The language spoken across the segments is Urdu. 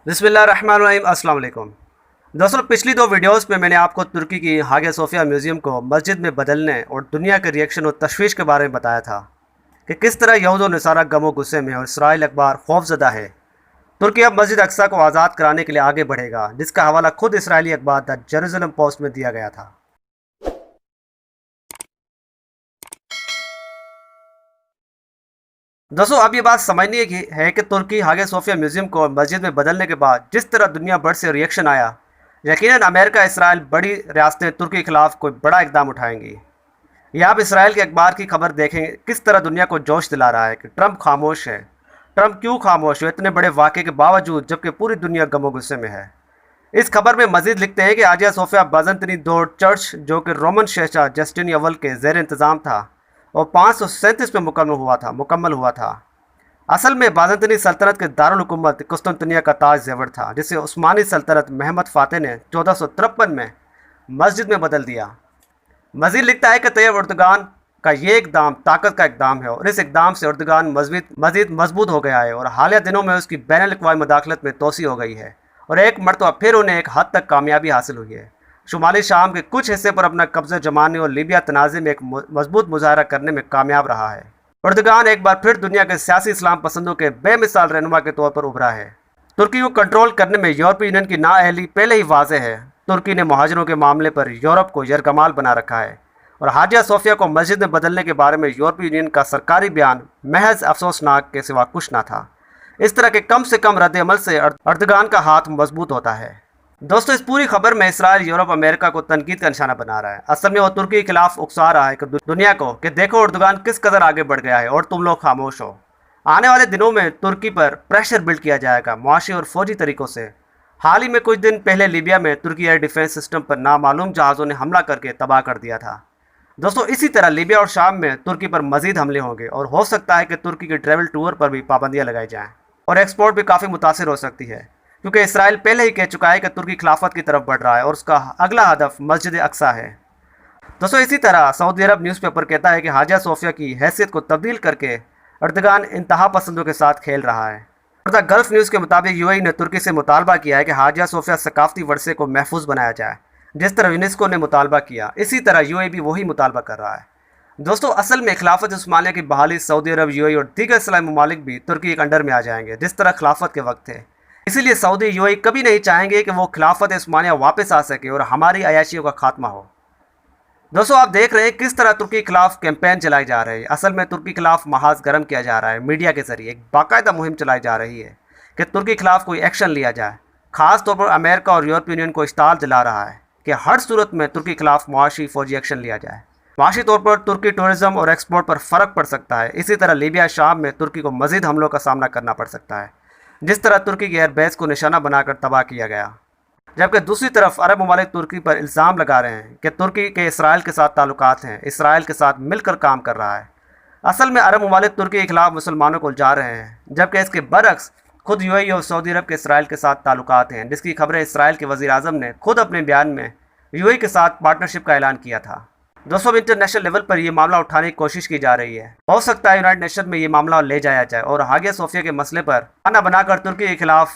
بسم اللہ الرحمن الرحیم۔ السلام علیکم دوستوں، پچھلی دو ویڈیوز میں نے آپ کو ترکی کی ہاگیا صوفیہ میوزیم کو مسجد میں بدلنے اور دنیا کے ریئیکشن اور تشویش کے بارے میں بتایا تھا کہ کس طرح یہود و نصارہ غم و غصے میں اور اسرائیل اخبار خوف زدہ ہے۔ ترکی اب مسجد اقصیٰ کو آزاد کرانے کے لیے آگے بڑھے گا، جس کا حوالہ خود اسرائیلی اخبار دا جیروسلم پوسٹ میں دیا گیا تھا۔ دوستوں، اب یہ بات سمجھنی ہے کہ ترکی ہاگیا صوفیہ میوزیم کو مسجد میں بدلنے کے بعد جس طرح دنیا بھر سے ریئیکشن آیا، یقیناً امریکہ، اسرائیل، بڑی ریاستیں ترکی کے خلاف کوئی بڑا اقدام اٹھائیں گی۔ یہ آپ اسرائیل کے اخبار کی خبر دیکھیں، کس طرح دنیا کو جوش دلا رہا ہے کہ ٹرمپ خاموش ہے۔ ٹرمپ کیوں خاموش ہے اتنے بڑے واقعے کے باوجود، جبکہ پوری دنیا غم و غصے میں ہے؟ اس خبر میں مزید لکھتے ہیں کہ ہاگیا صوفیہ بازنطینی دور چرچ، جو کہ رومن شہنشاہ جسٹین اول کے زیر انتظام تھا اور 537 میں مکمل ہوا تھا۔ اصل میں بازنطینی سلطنت کے دارالحکومت قسطنطنیہ کا تاج زیور تھا، جسے عثمانی سلطنت محمد فاتح نے 1453 میں مسجد میں بدل دیا۔ مزید لکھتا ہے کہ طیب اردگان کا یہ اقدام طاقت کا اقدام ہے، اور اس اقدام سے اردگان مزید مضبوط ہو گیا ہے، اور حالیہ دنوں میں اس کی بین الاقوامی مداخلت میں توسیع ہو گئی ہے، اور ایک مرتبہ پھر انہیں ایک حد تک کامیابی حاصل ہوئی ہے۔ شمالی شام کے کچھ حصے پر اپنا قبضہ جمانے اور لیبیا تنازع میں ایک مضبوط مظاہرہ کرنے میں کامیاب رہا ہے۔ اردگان ایک بار پھر دنیا کے سیاسی اسلام پسندوں کے بے مثال رہنما کے طور پر ابھرا ہے۔ ترکی کو کنٹرول کرنے میں یورپی یونین کی نااہلی پہلے ہی واضح ہے۔ ترکی نے مہاجروں کے معاملے پر یورپ کو یرغمال بنا رکھا ہے، اور ہاگیا صوفیہ کو مسجد میں بدلنے کے بارے میں یورپی یونین کا سرکاری بیان محض افسوسناک کے سوا کچھ نہ تھا۔ اس طرح کے کم سے کم رد عمل سے اردگان کا ہاتھ مضبوط ہوتا ہے۔ دوستو، اس پوری خبر میں اسرائیل یورپ امریکہ کو تنقید کا نشانہ بنا رہا ہے۔ اصل میں وہ ترکی کے خلاف اکسا رہا ہے کہ دنیا کو کہ دیکھو اردگان کس قدر آگے بڑھ گیا ہے اور تم لوگ خاموش ہو۔ آنے والے دنوں میں ترکی پر پریشر بلڈ کیا جائے گا، معاشی اور فوجی طریقوں سے۔ حال ہی میں کچھ دن پہلے لیبیا میں ترکی ایئر ڈیفنس سسٹم پر نامعلوم جہازوں نے حملہ کر کے تباہ کر دیا تھا۔ دوستو، اسی طرح لیبیا اور شام میں ترکی پر مزید حملے ہوں گے، اور ہو سکتا ہے کہ ترکی کے ٹریول ٹور پر بھی پابندیاں لگائی جائیں، اور ایکسپورٹ بھی کافی متاثر ہو سکتی ہے، کیونکہ اسرائیل پہلے ہی کہہ چکا ہے کہ ترکی خلافت کی طرف بڑھ رہا ہے اور اس کا اگلا ہدف مسجد اقصیٰ ہے۔ دوستو، اسی طرح سعودی عرب نیوز پیپر کہتا ہے کہ ہاگیا صوفیہ کی حیثیت کو تبدیل کر کے اردگان انتہا پسندوں کے ساتھ کھیل رہا ہے۔ اور گلف نیوز کے مطابق یو اے ای نے ترکی سے مطالبہ کیا ہے کہ ہاگیا صوفیہ ثقافتی ورثے کو محفوظ بنایا جائے، جس طرح یونیسکو نے مطالبہ کیا، اسی طرح یو اے ای بھی وہی مطالبہ کر رہا ہے۔ دوستو، اصل میں خلافت عثمانیہ کی بحالی سعودی عرب، یو اے ای اور دیگر اسلامی ممالک بھی ترکی کے انڈر میں آ جائیں گے، جس طرح خلافت کے وقت تھے۔ اسی لیے سعودی یو اے ای کبھی نہیں چاہیں گے کہ وہ خلافت عثمانیہ واپس آ سکے اور ہماری عیاشیوں کا خاتمہ ہو۔ دوستو، آپ دیکھ رہے ہیں کس طرح ترکی کے خلاف کیمپین چلائی جا رہی ہے۔ اصل میں ترکی کے خلاف محاذ گرم کیا جا رہا ہے، میڈیا کے ذریعے ایک باقاعدہ مہم چلائی جا رہی ہے کہ ترکی کے خلاف کوئی ایکشن لیا جائے۔ خاص طور پر امریکہ اور یورپی یونین کو اشتعال دلا رہا ہے کہ ہر صورت میں ترکی کے خلاف معاشی فوجی ایکشن لیا جائے۔ معاشی طور پر ترکی ٹورزم اور ایکسپورٹ پر فرق پڑ سکتا ہے۔ اسی طرح لیبیا شام میں ترکی کو مزید حملوں کا سامنا کرنا پڑ سکتا ہے، جس طرح ترکی کی ایئر بیس کو نشانہ بنا کر تباہ کیا گیا۔ جبکہ دوسری طرف عرب ممالک ترکی پر الزام لگا رہے ہیں کہ ترکی کے اسرائیل کے ساتھ تعلقات ہیں، اسرائیل کے ساتھ مل کر کام کر رہا ہے۔ اصل میں عرب ممالک ترکی کے خلاف مسلمانوں کو الجھا رہے ہیں، جبکہ اس کے برعکس خود یو اے ای اور سعودی عرب کے اسرائیل کے ساتھ تعلقات ہیں، جس کی خبریں اسرائیل کے وزیر اعظم نے خود اپنے بیان میں یو اے ای کے ساتھ پارٹنرشپ کا اعلان کیا تھا۔ دوستوں، انٹرنیشنل لیول پر یہ معاملہ اٹھانے کی کوشش کی جا رہی ہے۔ ہو سکتا ہے یونائٹڈ نیشن میں یہ معاملہ لے جایا جائے اور ہاگیا صوفیہ کے مسئلے پر بہانہ بنا کر ترکی کے خلاف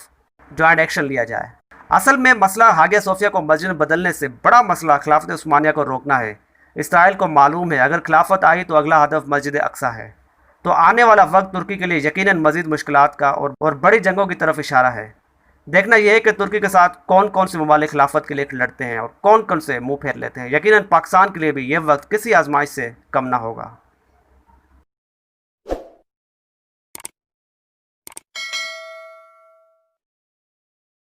جوائنٹ ایکشن لیا جائے۔ اصل میں مسئلہ ہاگیا صوفیہ کو مسجد میں بدلنے سے بڑا مسئلہ خلافت عثمانیہ کو روکنا ہے۔ اسرائیل کو معلوم ہے اگر خلافت آئی تو اگلا ہدف مسجد اقصیٰ ہے، تو آنے والا وقت ترکی کے لیے یقیناً مزید مشکلات کا اور بڑی جنگوں کی طرف اشارہ ہے۔ دیکھنا یہ ہے کہ ترکی کے ساتھ کون کون سے ممالک خلافت کے لیے لڑتے ہیں اور کون کون سے منہ پھیر لیتے ہیں۔ یقیناً پاکستان کے لیے بھی یہ وقت کسی آزمائش سے کم نہ ہوگا۔